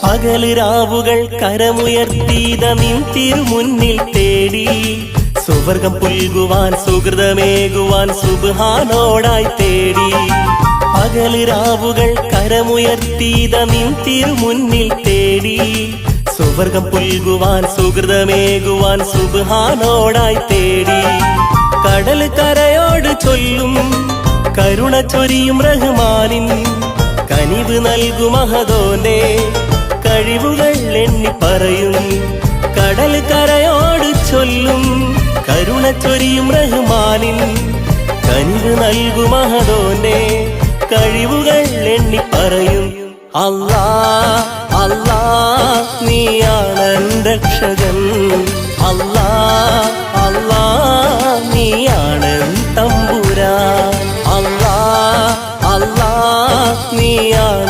പകല് രാവുകൾ കരമുയർത്തീത നിൻ തിരുമുന്നിൽ തേടി സുവർഗം പുൽകുവാൻ സുഹൃതമേകുവാൻ സുബ്ഹാനോടായി തേടി. പകല് രാവുകൾ കരമുയർത്തീത നിൻ തിരുമുന്നിൽ തേടി സുവർഗം പുൽകുവാൻ സുഹൃതമേകുവാൻ സുബ്ഹാനോടായി തേടി. കടൽ കരയോട് ചൊല്ലും കരുണ ചൊരിയും റഹ്മാനിൻ കനിവ് നൽകും മഹദോന്റെ കഴിവുകൾ എണ്ണി പറയും. കടൽ കരയോട് ചൊല്ലും കരുണ ചൊരിയും റഹ്മാനിൻ കനിവ് നൽകും മഹദോന്റെ കഴിവുകൾ എണ്ണി പറയും. അല്ലാ അല്ലാ നീയാണ് രക്ഷകൻ, അല്ലാ അല്ലാ നീയാണ് തമ്പുരാൻ, അല്ലാ അല്ലാ നീയാണ്